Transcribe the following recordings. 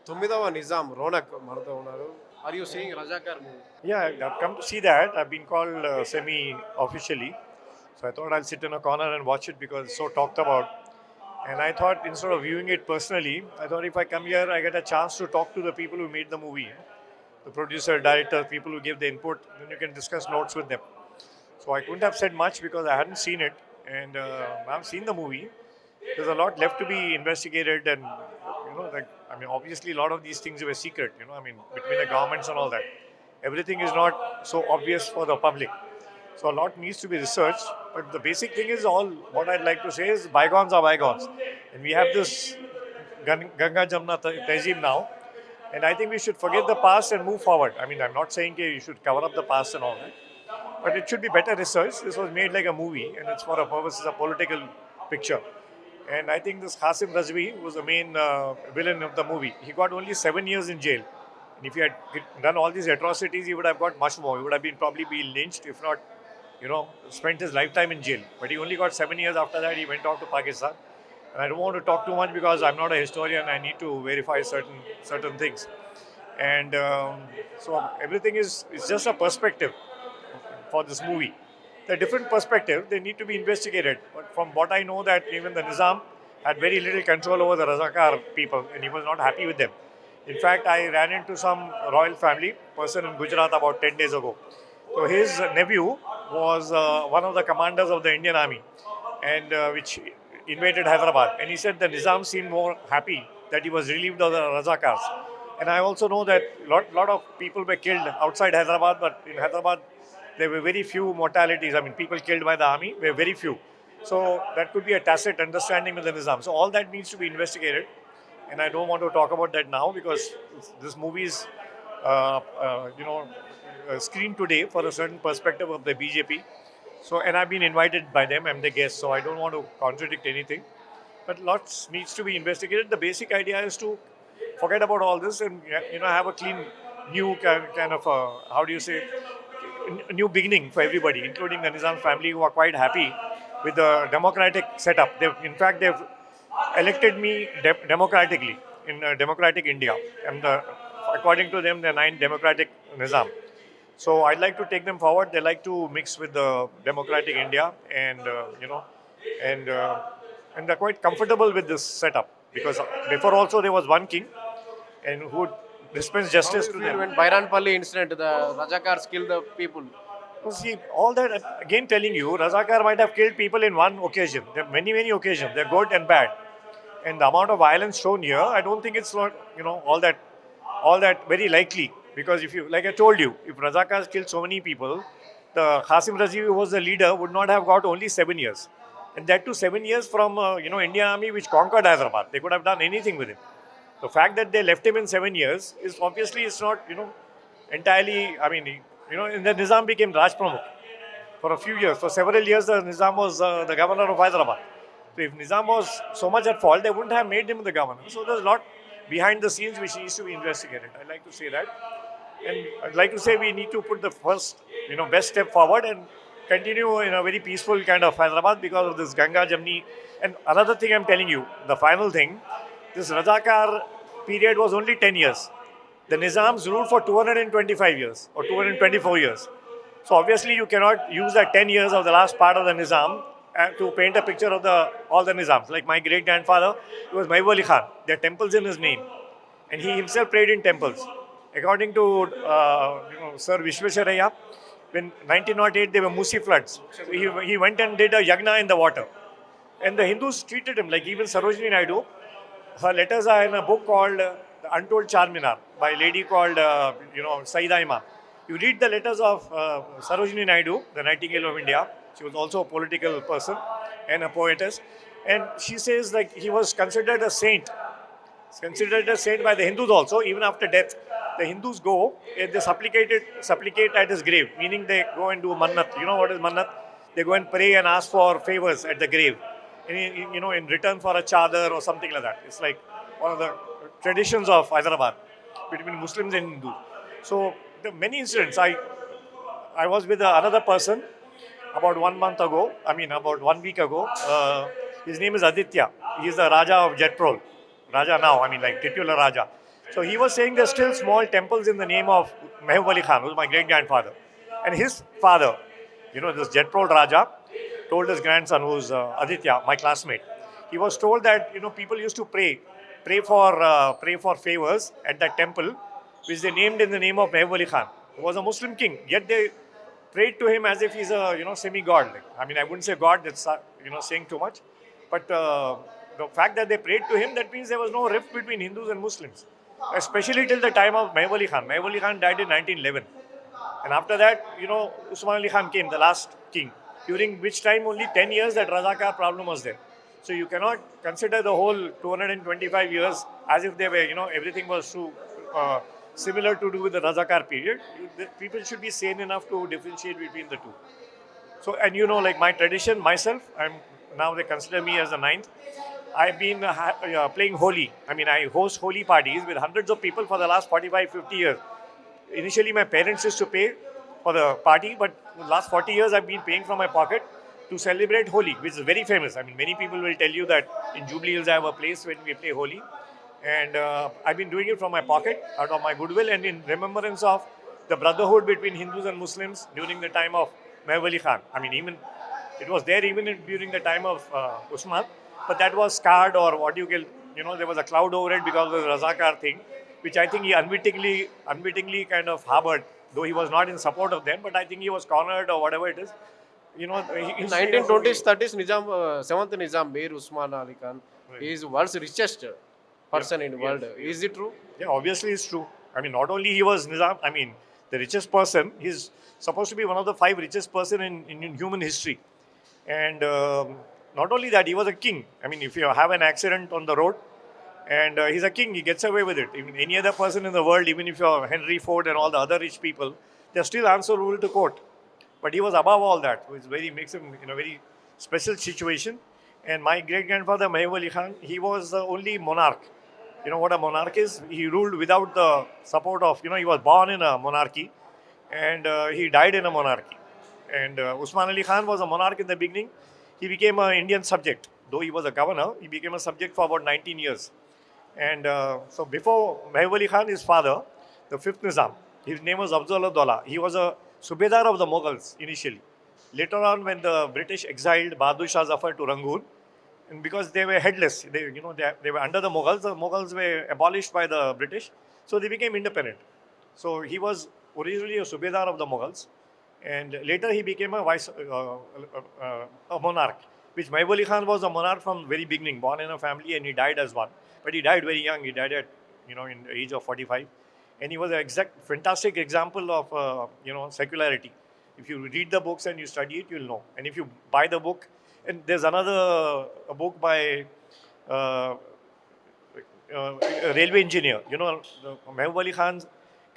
తొమ్మిదవ నిజాం రోనక్ మనతో ఉన్నారు. Are you seeing Razakar movie? Yeah, I've come to see that. I've been called semi-officially, so I thought I'll sit in a corner and watch it because it's so talked about. And I thought instead of viewing it personally, I thought if I come here, I get a chance to talk to the people who made the movie, the producer, director, people who gave the input. Then you can discuss notes with them. So I couldn't have said much because I hadn't seen it, and I've seen the movie. There's a lot left to be investigated, and like I mean, obviously, a lot of these things were secret. I mean, between the governments and all that, everything is not so obvious for the public. So a lot needs to be researched. But the basic thing is all what I'd like to say is bygones are bygones, and we have this Ganga Jamna Tehzeeb now, and I think we should forget the past and move forward. I mean, I'm not saying you should cover up the past and all that, but it should be better researched. This was made like a movie, and it's for a purpose, it's a political picture. And I think this Qasim Razvi was the main villain of the movie. He got only 7 years in jail. And if he had done all these atrocities, he would have got much more. He would have been probably been lynched, if not, spent his lifetime in jail. But he only got 7 years after that. He went off to Pakistan. And I don't want to talk too much because I'm not a historian. I need to verify certain things. And so everything is just a perspective for this movie. The different perspective, they need to be investigated. But from what I know, that even the Nizam had very little control over the Razakar people, and he was not happy with them. In fact, I ran into some royal family person in Gujarat about 10 days ago. So his nephew was one of the commanders of the Indian army, and which invaded Hyderabad. And he said the Nizam seemed more happy that he was relieved of the Razakars. And I also know that lot of people were killed outside Hyderabad, but in Hyderabad there were very few mortalities. I mean, people killed by the army were very few. So that could be a tacit understanding with the Nizam. So all that needs to be investigated, and I don't want to talk about that now because this movie is, screened today for a certain perspective of the BJP. So, and I've been invited by them. I'm the guest, so I don't want to contradict anything. But lots needs to be investigated. The basic idea is to forget about all this and have a clean, new kind of how do you say, new beginning for everybody, including the Nizam family, who are quite happy with the democratic setup. In fact, they've elected me democratically in democratic India. According to them, the ninth democratic Nizam. So I'd like to take them forward. They like to mix with the democratic India, and and uh, and they're quite comfortable with this setup because before also there was one king, and who would dispense How do justice you to feel them. when Bairanpalli incident, the Rajakars killed the people? So see, all that again telling you, Razakar might have killed people in one occasion. There are many occasions. They're good and bad, and the amount of violence shown here, I don't think it's not all that very likely. Because if you, like I told you, if Razakars killed so many people, the Qasim Razi, who was the leader, would not have got only 7 years, and that too 7 years from Indian army which conquered Hyderabad. They could have done anything with him. The fact that they left him in 7 years is obviously it's not entirely. I mean, and the Nizam became Raj Pramukh for a few years. For several years, the Nizam was the governor of Hyderabad. So if Nizam was so much at fault, they wouldn't have made him the governor. So there's a lot behind the scenes which needs to be investigated. I'd like to say that. And I'd like to say we need to put the first, best step forward and continue in a very peaceful kind of Hyderabad because of this Ganga Jamni. And another thing I'm telling you, the final thing, this Razakar period was only 10 years. The Nizams ruled for 225 years or 224 years. So obviously you cannot use that 10 years of the last part of the Nizam to paint a picture of all the Nizams. Like my great grandfather, it was Mahbub Ali Khan. There are temples in his name, and he himself prayed in temples. According to Sir Vishwesvaraya, when 1908 there were Musi floods, so he went and did a yagna in the water, and the Hindus treated him like even Sarojini Naidu. Her letters are in a book called The Untold Charminar by a lady called Saida Imam. You read the letters of Sarojini Naidu, the Nightingale of India. She was also a political person and a poetess, and she says like he was considered a saint. He's considered a saint by the Hindus also. Even after death, the Hindus go and they supplicate at his grave, meaning they go and do mannat. You know what is mannat? They go and pray and ask for favors at the grave, in return for a chadar or something like that. It's like one of the traditions of Hyderabad between Muslims and Hindus. So the many incidents. I was with another person about 1 month ago. I mean, about 1 week ago. His name is Aditya. He is the Raja of Jetprol. Raja now. I mean, like titular Raja. So he was saying there's still small temples in the name of Mehboob Ali Khan, who was my great grandfather. And his father, this Jetprol Raja, told his grandson, who's Aditya, my classmate, he was told that people used to pray for favors at that temple, which they named in the name of Mehboob Ali Khan, who was a Muslim king. Yet they prayed to him as if he's a semi-god. Like, I mean, I wouldn't say god. That's saying too much, but the fact that they prayed to him, that means there was no rift between Hindus and Muslims, especially till the time of Mehboob Ali Khan. Mehboob Ali Khan died in 1911. And after that, Usman Ali Khan came, the last king, during which time only 10 years that Razakar problem was there. So you cannot consider the whole 225 years as if they were, everything was so similar to do with the Razakar period. People should be sane enough to differentiate between the two. So, and like my tradition, myself, now they consider me as the ninth. I've been playing Holi. I mean, I host Holi parties with hundreds of people for the last 45, 50 years. Initially, my parents used to pay for the party, but the last 40 years, I've been paying from my pocket to celebrate Holi, which is very famous. I mean, many people will tell you that in Jubilee Hills, I have a place when we play Holi. And I've been doing it from my pocket, out of my goodwill, and in remembrance of the brotherhood between Hindus and Muslims during the time of Mehboob Ali Khan. I mean, even it was there during the time of Usman, but that was scarred, or what you can, there was a cloud over it because of the Razakar thing, which I think he unwittingly kind of harbored, though he was not in support of them, but I think he was cornered or whatever it is. In 1920s, 30s, Nizam, 7th Nizam, Mir Usman Ali Khan, he is world's richest person in the world. Is it true? Yeah, obviously it's true. I mean, not only he was Nizam, I mean, the richest person, he's supposed to be one of the 5 richest person in human history. And not only that, he was a king. I mean, if you have an accident on the road, and he's a king, he gets away with it. Even any other person in the world, even if you're Henry Ford and all the other rich people, they're still answerable to court. But he was above all that, which makes him in a very special situation. And my great-grandfather, Mehboob Ali Khan, he was the only monarch. You know what a monarch is? He ruled without the support of, he was born in a monarchy and he died in a monarchy. And Usman Ali Khan was a monarch in the beginning. He became an Indian subject. Though he was a governor, he became a subject for about 19 years. And so before Mehboob Ali Khan, his father, the 5th Nizam, his name was Afzal Daulah. He was a Subedar of the Mughals initially. Later on, when the British exiled Bahadur Shah Zafar to Rangoon, and because they were headless, they were under the Mughals were abolished by the British, so they became independent. So he was originally a Subedar of the Mughals, and later he became a monarch, which Mehboob Ali Khan was a monarch from very beginning, born in a family, and he died as one. But he died very young. He died at, in the age of 45. And he was an fantastic example of, secularity. If you read the books and you study it, you'll know. And if you buy the book, and there's a book by a railway engineer. Mehboob Ali Khan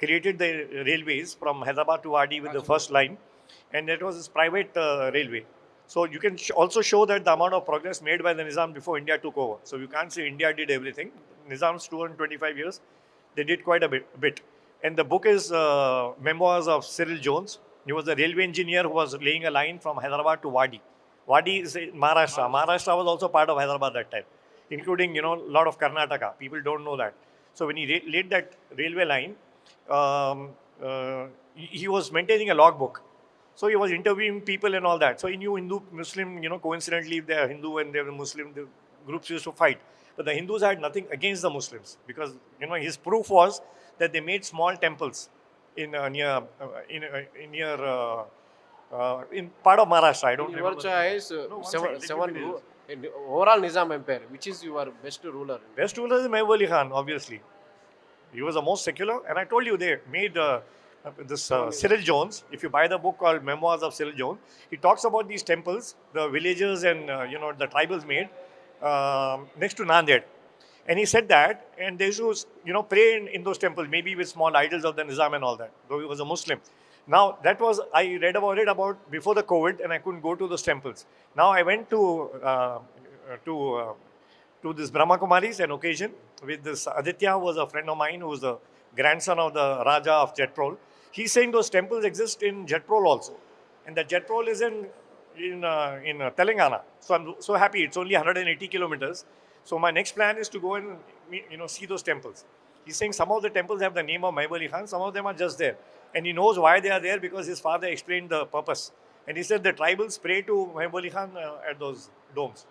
created the railways from Hyderabad to Wadi with the first line. And it was his private railway. So you can also show that the amount of progress made by the Nizam before India took over. So you can't say India did everything. Nizam's 225 years, they did quite a bit. And the book is Memoirs of Cyril Jones. He was a railway engineer who was laying a line from Hyderabad to Wadi. Wadi is in Maharashtra. Maharashtra was also part of Hyderabad that time, including, a lot of Karnataka. People don't know that. So when he laid that railway line, he was maintaining a logbook. So he was interviewing people and all that. So he knew Hindu, Muslim, coincidentally, if they are Hindu and they were Muslim, the groups used to fight. But the Hindus had nothing against the Muslims because, his proof was that they made small temples in part of Maharashtra. I don't In remember. your choice, No, one seven, second, seven let me read in overall Nizam Empire, which is your best ruler? Best ruler is Mehboob Ali Khan, obviously. He was the most secular. And I told you, they made this Cyril Jones. If you buy the book called Memoirs of Cyril Jones, he talks about these temples, the villagers and, the tribals made next to Nanded. And he said that, and they used to, pray in those temples, maybe with small idols of the Nizam and all that, though he was a Muslim. Now, I read about it before the COVID, and I couldn't go to those temples. Now, I went to this Brahma Kumaris, an occasion, with this Aditya, who was a friend of mine, who was the grandson of the Raja of Jetprol. He's saying those temples exist in Jetprol also. And that Jetprol is in Telangana. So I'm so happy. It's only 180 kilometers. So my next plan is to go and see those temples. He's saying some of the temples have the name of Mahbub Ali Khan, some of them are just there. And he knows why they are there because his father explained the purpose. And he said the tribals pray to Mahbub Ali Khan at those domes.